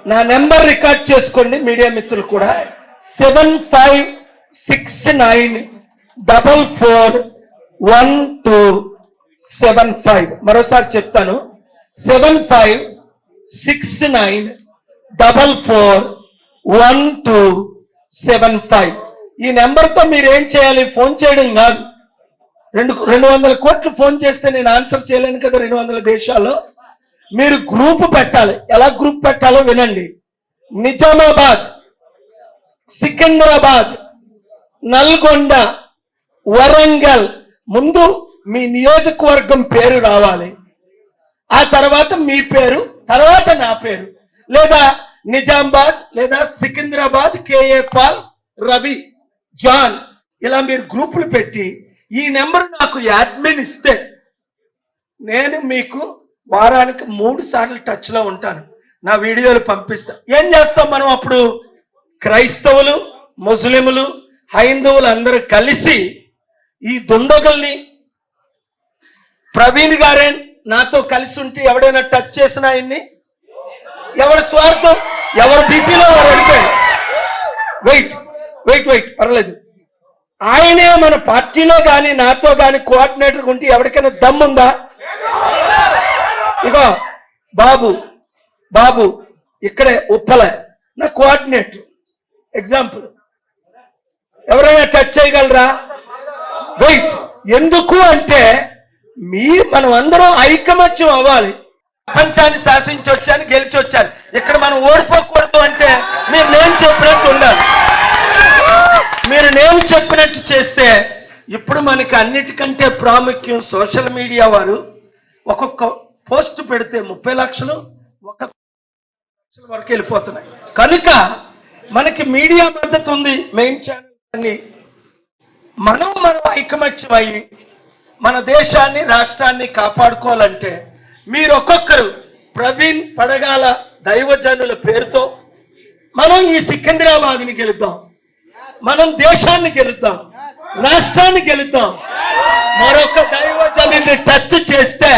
నా number record చేసుకోండి media మిత్రులు కూడా 7569441275. మరోసారి చెప్తాను 7569441275. ఈ నెంబర్తో మీరు ఏం చేయాలి? ఫోన్ చేయడం కాదు. 200 కోట్లు ఫోన్ చేస్తే నేను ఆన్సర్ చేయలేను కదా 200 దేశాల్లో. మీరు గ్రూప్ పెట్టాలి. ఎలా గ్రూప్ పెట్టాలో వినండి. నిజామాబాద్, సికింద్రాబాద్, నల్గొండ, వరంగల్, ముందు మీ నియోజకవర్గం పేరు రావాలి. ఆ తర్వాత మీ పేరు, తర్వాత నా పేరు, లేదా నిజామాబాద్ లేదా సికింద్రాబాద్ కేఏ పాల్, రవి, జాన్, ఇలా మీరు గ్రూపులు పెట్టి ఈ నెంబర్ నాకు అడ్మిన్ ఇస్తే నేను మీకు వారానికి 3 సార్లు టచ్లో ఉంటాను. నా వీడియోలు పంపిస్తా. ఏం చేస్తాం మనం అప్పుడు? క్రైస్తవులు, ముస్లింలు, హైందవులు అందరూ కలిసి ఈ దుండగుల్ని, ప్రవీణ్ గారే నాతో కలిసి ఉంటే ఎవడైనా టచ్ చేసినా ఆయన్ని, ఎవరి స్వార్థం, ఎవరు బిజీలో వారు వెళ్ళిపోయారు. వెయిట్ పర్లేదు. ఆయనే మన పార్టీలో కానీ నాతో కానీ కోఆర్డినేటర్ ఉంటే ఎవరికైనా దమ్ముందా? ఇగో బాబు ఇక్కడే ఉప్పల నా కోఆర్డినేటర్. ఎగ్జాంపుల్, ఎవరైనా టచ్ చేయగలరా? వెయిట్. ఎందుకు అంటే మనం అందరం ఐకమత్యం అవ్వాలి. ప్రపంచాన్ని శాసించి వచ్చాను, గెలిచి వచ్చాను. ఇక్కడ మనం ఓడిపోకూడదు అంటే మీరు నేను చెప్పినట్టు ఉండాలి. మీరు నేను చెప్పినట్టు చేస్తే ఇప్పుడు మనకి అన్నిటికంటే ప్రాముఖ్యం సోషల్ మీడియా వారు ఒక్కొక్క పోస్ట్ పెడితే 30 లక్షలు, 1 లక్షల వరకు వెళ్ళిపోతున్నాయి. కనుక మనకి మీడియా మద్దతు ఉంది. మెయిన్ ఛానల్ అన్ని మనం ఐకమత్యం అయ్యి మన దేశాన్ని, రాష్ట్రాన్ని కాపాడుకోవాలంటే మీరు ఒక్కొక్కరు ప్రవీణ్ పడగాల దైవజనుల పేరుతో మనం ఈ సికింద్రాబాద్ని గెలుద్దాం, మనం దేశాన్ని గెలుద్దాం, రాష్ట్రాన్ని గెలుద్దాం. మరొక దైవజనుల్ని టచ్ చేస్తే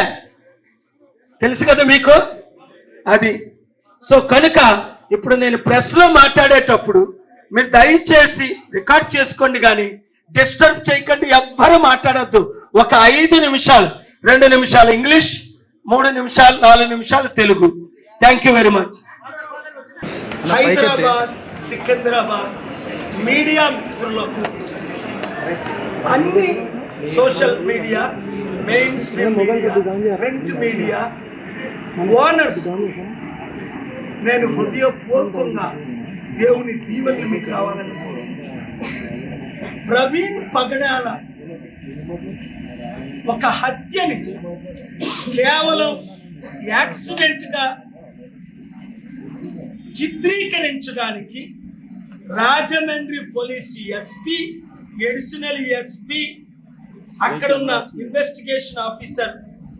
తెలుసు కదా మీకు అది. సో కనుక ఇప్పుడు నేను ప్రెస్లో మాట్లాడేటప్పుడు మీరు దయచేసి రికార్డ్ చేసుకోండి, కానీ డిస్టర్బ్ చేయకండి. ఎవ్వరు మాట్లాడద్దు. ఒక 5 నిమిషాలు, 2 నిమిషాలు ఇంగ్లీష్, 3 నిమిషాలు, 4 నిమిషాలు Telugu. Thank you very much. Hyderabad, Secunderabad media మిత్రులకు, అన్ని social media, main stream media, print media owners నేను హృదయపూర్వకంగా దేవుని దీవెనలు మీకు రావాలని ప్రవీణ్ పగడాల ఒక హత్యని కేవలం యాక్సిడెంట్ గా చిత్రీకరించడానికి Rajahmundry police SP, additional SP, అక్కడున్న ఇన్వెస్టిగేషన్ ఆఫీసర్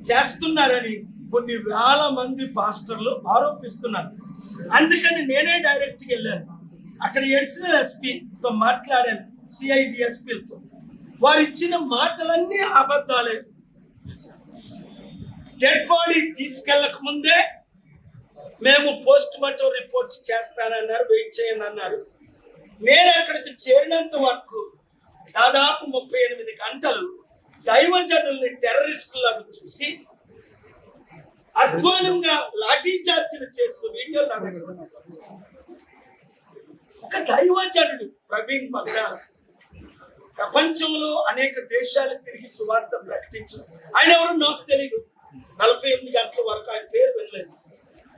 చేస్తున్నారని కొన్ని వేల మంది పాస్టర్లు ఆరోపిస్తున్నారు. అందుకని నేనే డైరెక్ట్గా వెళ్ళాను. అక్కడ అడిషనల్ ఎస్పీతో మాట్లాడాను, సిఐడిఎస్పీలతో. వారు ఇచ్చిన మాటలన్నీ అబద్ధాలే. డెడ్ బాడీ తీసుకెళ్ళక ముందే మేము పోస్ట్ మార్టం రిపోర్ట్ చేస్తానన్నారు, వెయిట్ చేయండి అన్నారు. నేను అక్కడికి చేరినంత వరకు దాదాపు 38 గంటలు దైవజనుల్ని టెర్రరిస్టులాగా చూసి అధ్వానంగా లాఠీ చార్జీలు చేసిన వీడియో నా దగ్గర. ఒక దైవజనుడు ప్రవీణ్ పగడాల ప్రపంచంలో అనేక దేశాలకు తిరిగి సువార్త ప్రకటించారు. ఆయన ఎవరు నాకు తెలియదు. 48 గంటల వరకు ఆయన పేరు వినలేదు.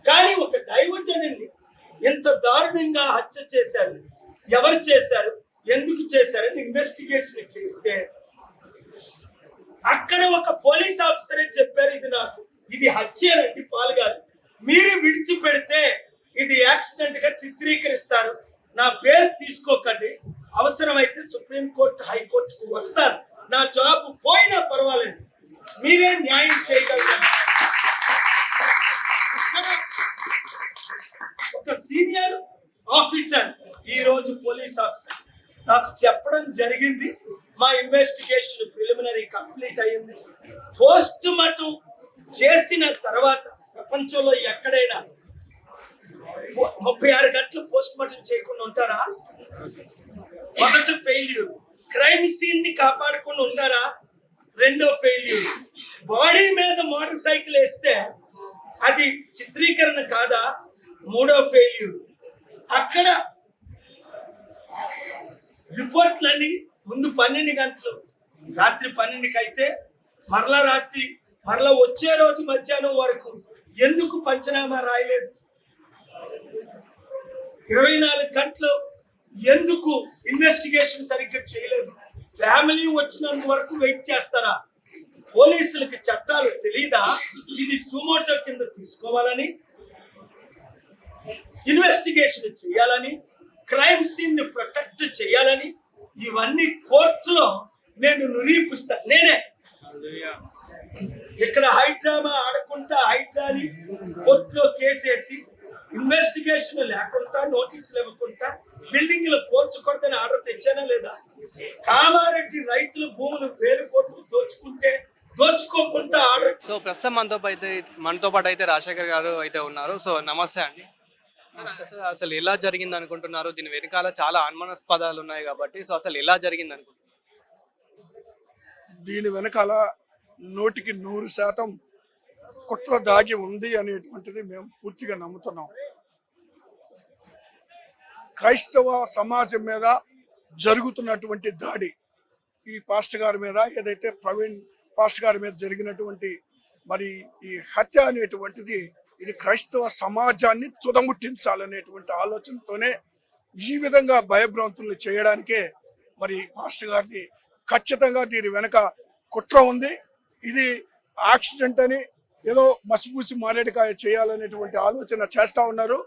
కానీ ఒక దైవజనుని ఎంత దారుణంగా హత్య చేశారు, ఎవరు చేశారు, ఎందుకు చేశారని ఇన్వెస్టిగేషన్ చేస్తే అక్కడ ఒక పోలీస్ ఆఫీసరే చెప్పారు, ఇది హత్యనండి పాల్గారు, మీరు విడిచిపెడితే ఇది యాక్సిడెంట్ గా చిత్రీకరిస్తారు, నా పేరు తీసుకోకండి, అవసరమైతే సుప్రీంకోర్టు, హైకోర్టుకు వస్తాను, నా జాబ్ పోయినా పర్వాలేదు, మీరే న్యాయం చేయగలరు. ఒక సీనియర్ ఆఫీసర్, ఈ రోజు పోలీస్ ఆఫీసర్ నాకు చెప్పడం జరిగింది. మా ఇన్వెస్టిగేషన్ ప్రిలిమినరీ కంప్లీట్ అయ్యింది. పోస్ట్ మార్టం చేసిన తర్వాత ప్రపంచంలో ఎక్కడైనా 36 గంటలు పోస్ట్ మార్టం చేయకుండా ఉంటారా? మొదటి ఫెయిల్యూర్. క్రైమ్ సీన్ ని కాపాడకుండా ఉంటారా? రెండో ఫెయిల్యూర్. బాడీ మీద మోటార్ సైకిల్ వేస్తే అది చిత్రీకరణ కాదా? మూడో ఫెయిల్యూర్. అక్కడ రిపోర్ట్లన్నీ ముందు 12 గంటలు, రాత్రి 12కి అయితే మరలా వచ్చే రోజు మధ్యాహ్నం వరకు ఎందుకు పంచనామా రాయలేదు? 24 గంటలు ఎందుకు ఇన్వెస్టిగేషన్ సరిగ్గా చేయలేదు? ఫ్యామిలీ వచ్చినంత వరకు వెయిట్ చేస్తారా? పోలీసులకి చట్టాలు తెలీదా? ఇది సుమోటో కింద తీసుకోవాలని, ఇన్వెస్టిగేషన్ చేయాలని, క్రైమ్ సీన్ ని ప్రొటెక్ట్ చేయాలని, ఇవన్నీ కోర్టులో నేను నిరూపిస్తా. నేనే ఇక్కడ హైడ్రామా ఆడకుండా హైడ్రాని కోర్టులో కేసేసి ఇన్వెస్టిగేషన్ లేకుండా నోటీసులు ఇవ్వకుండా బిల్డింగ్లు కూల్చకూడదని ఆర్డర్ తెచ్చానా లేదా? కామారెడ్డి రైతుల భూములు 1000 కోట్లు దోచుకోకుండా ఆర్డర్. సో ప్రస్తుతం మనతో పాటు అయితే రాజశేఖర్ గారు అయితే ఉన్నారు. సో నమస్తే అండి. అసలు ఎలా జరిగింది అనుకుంటున్నారు? దీని వెనకాల చాలా అనుమానాస్పదాలు ఉన్నాయి కాబట్టి, సో అసలు ఎలా జరిగింది అనుకుంటున్నారు? దీని వెనకాల 100% కుట్ర దాగి ఉంది అనేటువంటిది మేము పూర్తిగా నమ్ముతున్నాం. క్రైస్తవ సమాజం మీద జరుగుతున్నటువంటి దాడి, ఈ పాస్టర్ గారి మీద, ఏదైతే ప్రవీణ్ పాస్టర్ గారి మీద జరిగినటువంటి మరి ఈ హత్య అనేటువంటిది, ఇది క్రైస్తవ సమాజాన్ని తుదముట్టించాలనేటువంటి ఆలోచనతోనే ఈ విధంగా భయభ్రాంతుల్ని చేయడానికే మరి పాస్టర్ గారిని ఖచ్చితంగా దీని వెనక కుట్ర ఉంది. ఇది యాక్సిడెంట్ అని ఏదో మసిపూసి మారేడుకాయ చేయాలనేటువంటి ఆలోచన చేస్తూ ఉన్నారు.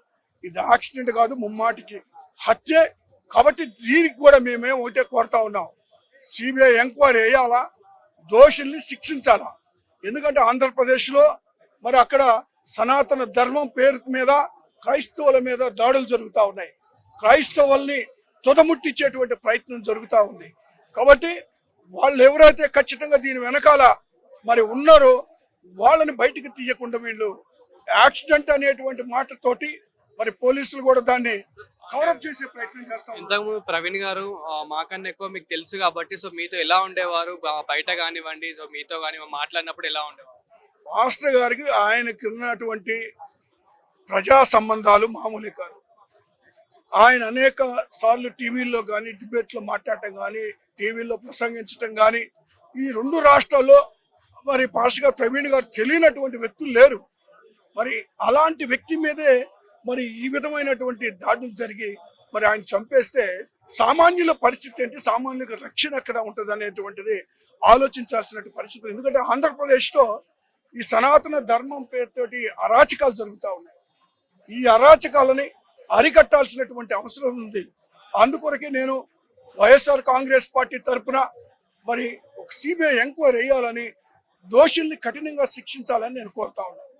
ఇది యాక్సిడెంట్ కాదు, ముమ్మాటికి హత్యే. కాబట్టి దీనికి కూడా మేమేం ఒకటే కోరుతా ఉన్నాం, సిబిఐ ఎంక్వైరీ వేయాలా, దోషుల్ని శిక్షించాలా. ఎందుకంటే ఆంధ్రప్రదేశ్లో మరి అక్కడ సనాతన ధర్మం పేరు మీద క్రైస్తవుల మీద దాడులు జరుగుతూ ఉన్నాయి. క్రైస్తవుల్ని తుదముట్టించేటువంటి ప్రయత్నం జరుగుతూ ఉంది. కాబట్టి వాళ్ళు ఎవరైతే ఖచ్చితంగా దీని వెనకాల మరి ఉన్నారో వాళ్ళని బయటికి తీయకుండా వీళ్ళు యాక్సిడెంట్ అనేటువంటి మాటతోటి మరి పోలీసులు కూడా దాన్ని కవరప్ చేసే ప్రయత్నం చేస్తాం. ఇంతకుముందు ప్రవీణ్ గారు మాకన్నా ఎక్కువ మీకు తెలుసు కాబట్టి, సో మీతో ఎలా ఉండేవారు? బయట కానివ్వండి, సో మీతో కానీ మాట్లాడినప్పుడు ఎలా ఉండేవారు? మాస్టర్ గారికి ఆయనకి ఉన్నటువంటి ప్రజా సంబంధాలు మామూలే కాదు. ఆయన అనేక సార్లు టీవీల్లో కానీ, డిబేట్లో మాట్లాడటం కానీ, టీవీలో ప్రసంగించడం కానీ, ఈ 2 రాష్ట్రాల్లో మరి పాస్టర్ గారు ప్రవీణ్ గారు తెలియనటువంటి వ్యక్తులు లేరు. మరి అలాంటి వ్యక్తి మీదే మరి ఈ విధమైనటువంటి దాడులు జరిగి మరి ఆయన చంపేస్తే సామాన్యుల పరిస్థితి ఏంటి, సామాన్యుల రక్షణ ఎక్కడ ఉంటుంది అనేటువంటిది ఆలోచించాల్సిన పరిస్థితి. ఎందుకంటే ఆంధ్రప్రదేశ్లో ఈ సనాతన ధర్మం పేరుతోటి అరాచకాలు జరుగుతూ ఉన్నాయి. ఈ అరాచకాలని అరికట్టాల్సినటువంటి అవసరం ఉంది. అందుకొరకే నేను వైఎస్ఆర్ కాంగ్రెస్ పార్టీ తరఫున మరి ఒక సిబిఐ ఎంక్వైరీ వేయాలని, దోషుల్ని కఠినంగా శిక్షించాలని నేను కోరుతా ఉన్నాను.